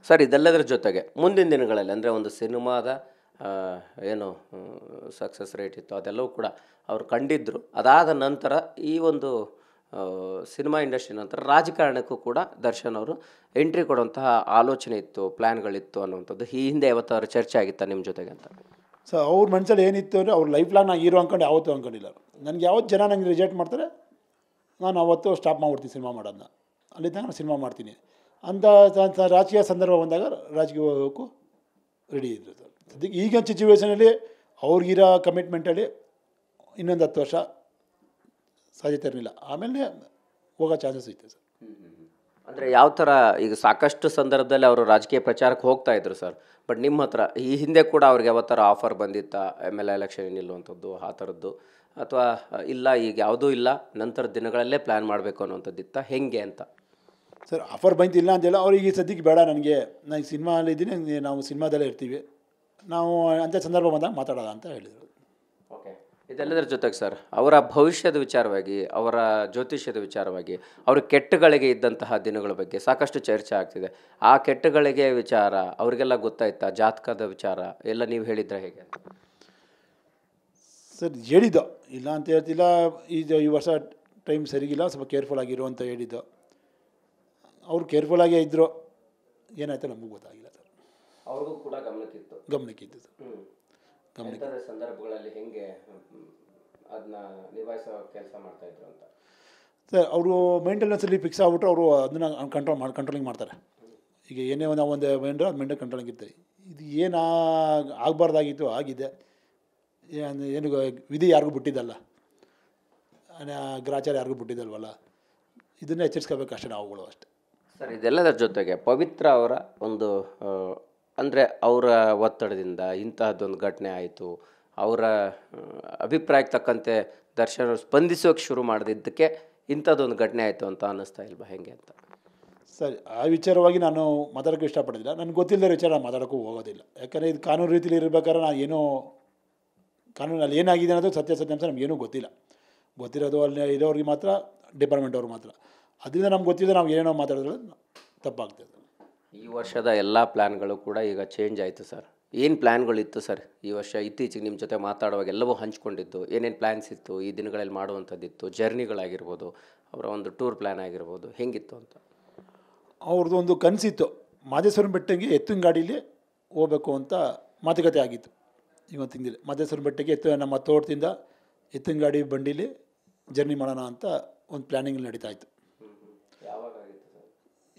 Sir ಇದೆಲ್ಲದರ ಜೊತೆಗೆ ಮುಂದಿನ ದಿನಗಳಲ್ಲಿ ಅಂದರೆ ಒಂದು ಸಿನಿಮಾದ ಆ, ಏನು ಸಕ್ಸಸ್ ರೇಟ್ ಇತ್ತು ಅದೆಲ್ಲವೂ ಕೂಡ ಅವ್ರು ಕಂಡಿದ್ದರು. ಅದಾದ ನಂತರ ಈ ಒಂದು ಸಿನಿಮಾ ಇಂಡಸ್ಟ್ರಿ ನಂತರ ರಾಜಕಾರಣಕ್ಕೂ ಕೂಡ ದರ್ಶನ್ ಅವರು ಎಂಟ್ರಿ ಕೊಡುವಂತಹ ಆಲೋಚನೆ ಇತ್ತು, ಪ್ಲ್ಯಾನ್ಗಳಿತ್ತು ಅನ್ನುವಂಥದ್ದು ಈ ಹಿಂದೆ ಯಾವತ್ತಾದ್ರು ಚರ್ಚೆ ಆಗಿತ್ತಾ ನಿಮ್ಮ ಜೊತೆಗೆ ಅಂತ? ಸೊ ಅವ್ರ ಮನಸ್ಸಲ್ಲಿ ಏನಿತ್ತು ಅಂದರೆ ಅವ್ರು ಲೈಫ್ ಲಾಂಗ್ ನಾನು ಹೀರೋ ಅಂದ್ಕೊಂಡು ಯಾವತ್ತೂ ಅಂದ್ಕೊಂಡಿಲ್ಲ. ನನಗೆ ಯಾವತ್ತು ಜನ ನನಗೆ ರಿಜೆಕ್ಟ್ ಮಾಡ್ತಾರೆ ನಾನು ಅವತ್ತು ಸ್ಟಾಪ್ ಮಾಡ್ಬಿಡ್ತೀನಿ ಸಿನಿಮಾ ಮಾಡೋದನ್ನ. ಅಲ್ಲಿ ತನಕ ನಾನು ಸಿನಿಮಾ ಮಾಡ್ತೀನಿ ಅಂತ ರಾಜಕೀಯ ಸಂದರ್ಭ ಬಂದಾಗ ರಾಜಕೀಯ ಹೋಗೋಕ್ಕೂ ರೆಡಿ ಇದ್ರು ಸರ್. ಸದ್ಯಕ್ಕೆ ಈಗಿನ ಸಿಚುವೇಷನಲ್ಲಿ ಅವ್ರಿಗಿರೋ ಕಮಿಟ್ಮೆಂಟಲ್ಲಿ ಇನ್ನೊಂದು 10 ವರ್ಷ ಸಾಧ್ಯತೆ ಇರಲಿಲ್ಲ, ಆಮೇಲೆ ಹೋಗೋ ಚಾನ್ಸಸ್ ಇತ್ತು ಸರ್. ಅಂದರೆ ಯಾವ ಥರ ಈಗ ಸಾಕಷ್ಟು ಸಂದರ್ಭದಲ್ಲಿ ಅವರು ರಾಜಕೀಯ ಪ್ರಚಾರಕ್ಕೆ ಹೋಗ್ತಾ ಇದ್ರು ಸರ್, ಬಟ್ ನಿಮ್ಮ ಹತ್ರ ಈ ಹಿಂದೆ ಕೂಡ ಅವ್ರಿಗೆ ಯಾವ ಥರ ಆಫರ್ ಬಂದಿತ್ತಾ MLA ಎಲೆಕ್ಷನ್ ನಿಲ್ಲುವಂಥದ್ದು ಆ ಥರದ್ದು, ಅಥವಾ ಇಲ್ಲ ಈಗ ಯಾವುದೂ ಇಲ್ಲ ನಂತರ ದಿನಗಳಲ್ಲೇ ಪ್ಲ್ಯಾನ್ ಮಾಡಬೇಕು ಅನ್ನೋಂಥದ್ದಿತ್ತ ಹೆಂಗೆ ಅಂತ? ಸರ್ ಆಫರ್ ಬಂತಿಲ್ಲ ಅಂತೆಲ್ಲ ಅವ್ರಿಗೆ ಸದ್ಯಕ್ಕೆ ಬೇಡ, ನನಗೆ ಸಿನಿಮಾಲಿದ್ದೀನಿ, ನಾವು ಸಿನಿಮಾದಲ್ಲೇ ಇರ್ತೀವಿ, ನಾವು ಅಂಥ ಸಂದರ್ಭ ಬಂದಾಗ ಮಾತಾಡೋಣ ಅಂತ ಹೇಳಿದರು. ಓಕೆ, ಇದೆಲ್ಲದರ ಜೊತೆಗೆ ಸರ್ ಅವರ ಭವಿಷ್ಯದ ವಿಚಾರವಾಗಿ, ಅವರ ಜ್ಯೋತಿಷ್ಯದ ವಿಚಾರವಾಗಿ, ಅವ್ರ ಕೆಟ್ಟಗಳಿಗೆ ಇದ್ದಂತಹ ದಿನಗಳ ಬಗ್ಗೆ ಸಾಕಷ್ಟು ಚರ್ಚೆ ಆಗ್ತಿದೆ. ಆ ಕೆಟ್ಟಗಳಿಗೆ ವಿಚಾರ ಅವರಿಗೆಲ್ಲ ಗೊತ್ತಾಯ್ತಾ? ಜಾತಕದ ವಿಚಾರ ಎಲ್ಲ ನೀವು ಹೇಳಿದ್ರೆ ಹೇಗೆ? ಸರ್ ಹೇಳಿದ್ದು ಇಲ್ಲ ಅಂತ ಹೇಳ್ತಿಲ್ಲ, ಈ ವರ್ಷ ಟೈಮ್ ಸರಿಗಿಲ್ಲ, ಸ್ವಲ್ಪ ಕೇರ್ಫುಲ್ ಆಗಿರು ಅಂತ ಹೇಳಿದ್ದು. ಅವ್ರು ಕೇರ್ಫುಲ್ಲಾಗೇ ಇದ್ದರು, ಏನಾಯ್ತು ನಮಗೂ ಗೊತ್ತಾಗಿಲ್ಲ ಸರ್. ಅವ್ರಿಗೂ ಕೂಡ ಗಮನಕ್ಕಿತ್ತು ಸರ್. ಗಮನಕ್ಕೆ ಸಂದರ್ಭಗಳಲ್ಲಿ ಹೆಂಗೆ ಅದನ್ನ ನಿಭಾಯಿಸೋ ಕೆಲಸ ಮಾಡ್ತಾಯಿದ್ರು ಅಂತ ಸರ್ ಅವರು ಮೇಂಟೆನೆನ್ಸಲ್ಲಿ ಫಿಕ್ಸ್ ಆಗ್ಬಿಟ್ರೆ ಅವರು ಅದನ್ನು ಕಂಟ್ರೋಲಿಂಗ್ ಮಾಡ್ತಾರೆ. ಈಗ ಏನೇ ನಾವು ಒಂದು ಮೈಂಡ್ರೆ ಅದು ಮೇಂಟೈನ್ ಕಂಟ್ರೋಲಿಂಗ್ ಇರ್ತಾರೆ. ಇದು ಏನು ಆಗಬಾರ್ದಾಗಿತ್ತು ಆಗಿದೆ, ಏನು ವಿಧಿ ಯಾರಿಗೂ ಬಿಟ್ಟಿದ್ದಲ್ಲ, ಗ್ರಾಚಾರ ಯಾರಿಗೂ ಬಿಟ್ಟಿದ್ದಲ್ವಲ್ಲ, ಇದನ್ನೇ ಎಚ್ಚರಿಸ್ಕೋಬೇಕು ಅಷ್ಟೇ ನಾವುಗಳು ಅಷ್ಟೇ ಸರ್. ಇದೆಲ್ಲದರ ಜೊತೆಗೆ ಪವಿತ್ರ ಅವರ ಒಂದು ಅಂದರೆ ಅವರ ಒತ್ತಡದಿಂದ ಇಂತಹದ್ದೊಂದು ಘಟನೆ ಆಯಿತು, ಅವರ ಅಭಿಪ್ರಾಯಕ್ಕೆ ತಕ್ಕಂತೆ ದರ್ಶನ್ ಅವರು ಸ್ಪಂದಿಸೋಕೆ ಶುರು ಮಾಡಿದ್ದಕ್ಕೆ ಇಂಥದ್ದೊಂದು ಘಟನೆ ಆಯಿತು ಅಂತ ಅನ್ನಿಸ್ತಾ ಇಲ್ವಾ ಹೆಂಗೆ ಅಂತ? ಸರಿ, ಆ ವಿಚಾರವಾಗಿ ನಾನು ಮಾತಾಡೋಕ್ಕೆ ಇಷ್ಟಪಡೋದಿಲ್ಲ. ನನಗೆ ಗೊತ್ತಿಲ್ಲದ ವಿಚಾರ ನಾನು ಮಾತಾಡೋಕ್ಕೂ ಹೋಗೋದಿಲ್ಲ. ಯಾಕಂದರೆ ಇದು ಕಾನೂನು ರೀತಿಯಲ್ಲಿ ಇರಬೇಕಾದ್ರೆ ನಾನು ಏನೋ ಕಾನೂನಲ್ಲಿ ಏನಾಗಿದೆ ಅನ್ನೋದು ಸತ್ಯಾಸತ್ಯಾಂಶ ನಮಗೇನೂ ಗೊತ್ತಿಲ್ಲ. ಗೊತ್ತಿರೋದು ಅಲ್ಲಿ ಇರೋರಿಗೆ ಮಾತ್ರ, ಡಿಪಾರ್ಟ್ಮೆಂಟ್ ಅವ್ರಿಗೆ ಮಾತ್ರ. ಅದರಿಂದ ನಮ್ಗೆ ಗೊತ್ತಿದೆ, ನಾವು ಏನೇನೋ ಮಾತಾಡಿದ್ರೆ ತಪ್ಪಾಗ್ತದೆ. ಈ ವರ್ಷದ ಎಲ್ಲ ಪ್ಲ್ಯಾನ್ಗಳು ಕೂಡ ಈಗ ಚೇಂಜ್ ಆಯಿತು ಸರ್. ಏನು ಪ್ಲ್ಯಾನ್ಗಳಿತ್ತು ಸರ್ ಈ ವರ್ಷ? ಇತ್ತೀಚೆಗೆ ನಿಮ್ಮ ಜೊತೆ ಮಾತಾಡುವಾಗ ಎಲ್ಲವೂ ಹಂಚ್ಕೊಂಡಿದ್ದು ಏನೇನು ಪ್ಲ್ಯಾನ್ಸ್ ಇತ್ತು, ಈ ದಿನಗಳಲ್ಲಿ ಮಾಡುವಂಥದ್ದಿತ್ತು, ಜರ್ನಿಗಳಾಗಿರ್ಬೋದು, ಅವರ ಒಂದು ಟೂರ್ ಪ್ಲ್ಯಾನ್ ಆಗಿರ್ಬೋದು, ಹೆಂಗಿತ್ತು ಅಂತ? ಅವ್ರದ್ದು ಒಂದು ಕನಸಿತ್ತು, ಮಾದೇಶ್ವರನ ಬೆಟ್ಟಕ್ಕೆ ಎತ್ತಿನ ಗಾಡೀಲಿ ಹೋಗ್ಬೇಕು ಅಂತ ಮಾತುಕತೆ ಆಗಿತ್ತು. ಇವತ್ತು ತಿಂದಿಲ್ಲ, ಮಾದೇಶ್ವರನ ಬೆಟ್ಟಕ್ಕೆ ನಮ್ಮ ತೋಟದಿಂದ ಎತ್ತಿನ ಗಾಡಿ ಬಂಡೀಲಿ ಜರ್ನಿ ಮಾಡೋಣ ಅಂತ ಒಂದು ಪ್ಲ್ಯಾನಿಂಗ್ ನಡೀತಾ ಇತ್ತು.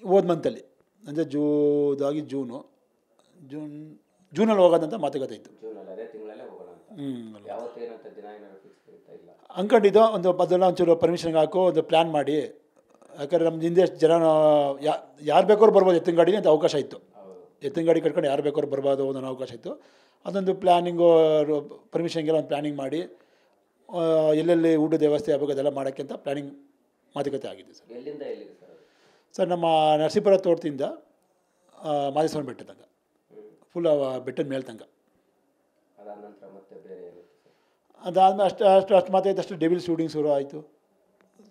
ಹೋದ ಮಂತಲ್ಲಿ ಅಂದರೆ ಜೂನಲ್ಲಿ ಹೋಗೋದಂತ ಮಾತುಕತೆ ಇತ್ತು. ಅಂದ್ಕೊಂಡಿದ್ದು ಒಂದು ಅದೆಲ್ಲ ಒಂಚೂರು ಪರ್ಮಿಷನ್ಗೆ ಹಾಕೋ ಒಂದು ಪ್ಲ್ಯಾನ್ ಮಾಡಿ, ಯಾಕಂದರೆ ನಮ್ಮ ಹಿಂದೆ ಜನ ಯಾರು ಬೇಕಾದ್ರೂ ಬರ್ಬೋದು ಎತ್ತಿನ ಗಾಡಿಗೆ ಅಂತ ಅವಕಾಶ ಇತ್ತು. ಎತ್ತಿನ ಗಾಡಿ ಕಟ್ಕೊಂಡು ಯಾರು ಬೇಕಾದ್ರೂ ಬರ್ಬೋದು ಅನ್ನೋ ಅವಕಾಶ ಇತ್ತು. ಅದೊಂದು ಪ್ಲ್ಯಾನಿಂಗು ಪರ್ಮಿಷನ್ಗೆಲ್ಲ ಒಂದು ಪ್ಲ್ಯಾನಿಂಗ್ ಮಾಡಿ ಎಲ್ಲೆಲ್ಲಿ ಊಟದ ವ್ಯವಸ್ಥೆ ಆಗಬೇಕು ಅದೆಲ್ಲ ಮಾಡೋಕ್ಕೆ ಅಂತ ಪ್ಲ್ಯಾನಿಂಗ್ ಮಾತುಕತೆ ಆಗಿದೆ ಸರ್. ಎಲ್ಲಿಂದ ಎಲ್ಲಿಗೆ ಸರ್? ಸರ್ ನಮ್ಮ ನರಸೀಪುರ ತೋಟದಿಂದ ಮಾದೇಶ್ವರನ ಬೆಟ್ಟ ತನಕ, ಫುಲ್ ಬೆಟ್ಟದ ಮೇಲೆ ತನಕ. ಅದಾದ ನಂತರ ಮತ್ತೆ ಬೇರೆ ಅದಾದಮೇಲೆ ಅಷ್ಟು ಮಾತಾಯ್ತು, ಅಷ್ಟು ಡೆವಿಲ್ ಶೂಟಿಂಗ್ ಶುರು ಆಯಿತು.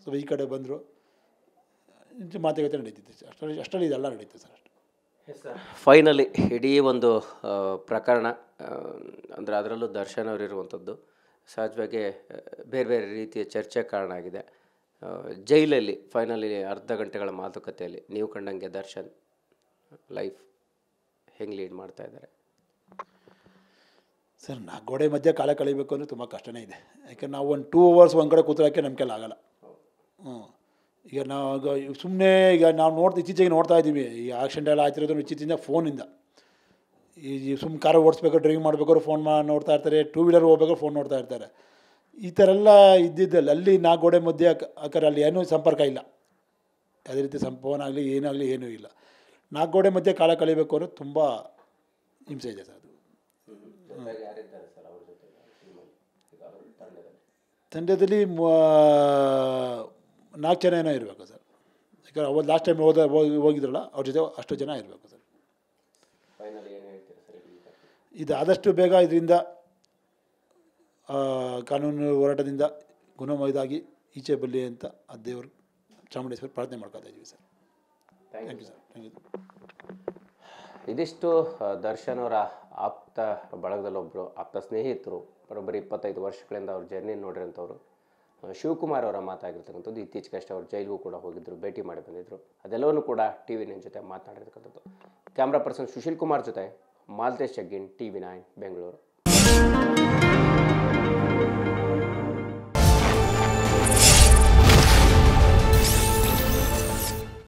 ಸೊ ಈ ಕಡೆ ಬಂದರು, ಮಾತುಕತೆ ನಡೀತಿತ್ತು. ಅಷ್ಟರಲ್ಲಿ ಇದೆಲ್ಲ ನಡೀತು ಸರ್. ಅಷ್ಟೇ ಫೈನಲಿ ಇಡೀ ಒಂದು ಪ್ರಕರಣ ಅಂದರೆ ಅದರಲ್ಲೂ ದರ್ಶನ್ ಅವರಿರುವಂಥದ್ದು ಸಹಜವಾಗಿ ಬೇರೆ ಬೇರೆ ರೀತಿಯ ಚರ್ಚೆ ಕಾರಣ ಆಗಿದೆ. ಜೈಲಲ್ಲಿ ಫೈನಲಿ ಅರ್ಧ ಗಂಟೆಗಳ ಮಾತುಕತೆಯಲ್ಲಿ ನೀವು ಕಂಡಂಗೆ ದರ್ಶನ್ ಲೈಫ್ ಹೆಂಗೆ ಲೀಡ್ ಮಾಡ್ತಾ ಇದ್ದಾರೆ ಸರ್? ಗೋಡೆ ಮಧ್ಯೆ ಕಾಲ ಕಳಿಬೇಕು ಅಂದರೆ ತುಂಬ ಕಷ್ಟನೇ ಇದೆ. ಯಾಕೆಂದ್ರೆ ನಾವು ಒಂದು 2 hours ಒಂದು ಕಡೆ ಕೂತ್ಕೊಳ್ಳೋಕ್ಕೆ ನಮ್ಮ ಕೈಲಿ ಆಗಲ್ಲ. ಈಗ ನಾವು ಸುಮ್ಮನೆ ಈಗ ನಾವು ಇತ್ತೀಚೆಗೆ ನೋಡ್ತಾ ಇದ್ದೀವಿ, ಈ ಆಕ್ಸಿಡೆಂಟ್ ಎಲ್ಲ ಆಗ್ತಿರೋದು ಇತ್ತೀಚಿಂದ ಫೋನಿಂದ. ಈ ಸುಮ್ಮನೆ ಕಾರ್ ಓಡಿಸ್ಬೇಕಾದ್ರೆ, ಡ್ರೈವಿಂಗ್ ಮಾಡಬೇಕಾದ್ರು ಫೋನ್ ನೋಡ್ತಾ ಇರ್ತಾರೆ, 2 wheeler ಹೋಗ್ಬೇಕಾದ್ರೆ ಫೋನ್ ನೋಡ್ತಾ ಇರ್ತಾರೆ. ಈ ಥರ ಎಲ್ಲ ಇದ್ದಿದ್ದಲ್ಲಿ ಅಲ್ಲಿ ಗೋಡೆ ಮಧ್ಯೆ ಯಾಕಂದ್ರೆ ಅಲ್ಲಿ ಏನೂ ಸಂಪರ್ಕ ಇಲ್ಲ, ಯಾವುದೇ ರೀತಿ ಫೋನ್ ಆಗಲಿ ಏನಾಗಲಿ ಏನೂ ಇಲ್ಲ. ಗೋಡೆ ಮಧ್ಯೆ ಕಾಲ ಕಳಿಬೇಕು ಅನ್ನೋದು ತುಂಬ ಹಿಂಸೆ ಇದೆ ಸರ್. ಅದು ತಂಡದಲ್ಲಿ 4 ಜನ ಏನೋ ಇರಬೇಕು ಸರ್. ಯಾಕಂದ್ರೆ ಅವತ್ತು ಲಾಸ್ಟ್ ಟೈಮ್ ಹೋಗಿದ್ರಲ್ಲ ಅವ್ರ ಜೊತೆ ಅಷ್ಟು ಜನ ಇರಬೇಕು ಸರ್. ಇದು ಆದಷ್ಟು ಬೇಗ ಇದರಿಂದ ಕಾನೂನು ಹೋರಾಟದಿಂದ ಗುಣಮಯದಾಗಿ ಈಚೆ ಬರಲಿ ಅಂತ ಆ ದೇವರು ಚಾಮುಂಡೇಶ್ವರಿ ಪ್ರಾರ್ಥನೆ ಮಾಡ್ಕೊತಾ ಇದ್ದೀವಿ sir. Thank you sir. Thank you. ಇದಿಷ್ಟು ದರ್ಶನ್ ಅವರ ಆಪ್ತ ಬಳಗದಲ್ಲೊಬ್ಬರು ಆಪ್ತ ಸ್ನೇಹಿತರು ಬರೋಬ್ಬರಿ 25 ವರ್ಷಗಳಿಂದ ಅವ್ರ ಜರ್ನಿ ನೋಡಿರೋಂಥವ್ರು ಶಿವಕುಮಾರ್ ಅವರ ಮಾತಾಗಿರ್ತಕ್ಕಂಥದ್ದು. ಇತ್ತೀಚೆಗಷ್ಟೇ ಅವ್ರು ಜೈಲಿಗೂ ಕೂಡ ಹೋಗಿದ್ದರು, ಭೇಟಿ ಮಾಡಿ ಬಂದಿದ್ದರು. ಅದೆಲ್ಲವನ್ನೂ ಕೂಡ TV9 ಜೊತೆ ಮಾತನಾಡಿರ್ತಕ್ಕಂಥದ್ದು. ಕ್ಯಾಮ್ರಾ ಪರ್ಸನ್ ಸುಶೀಲ್ ಕುಮಾರ್ ಜೊತೆ ಮಾಲ್ತೇಶ್ ಜಗ್ಗಿನ್, TV9 ಬೆಂಗಳೂರು.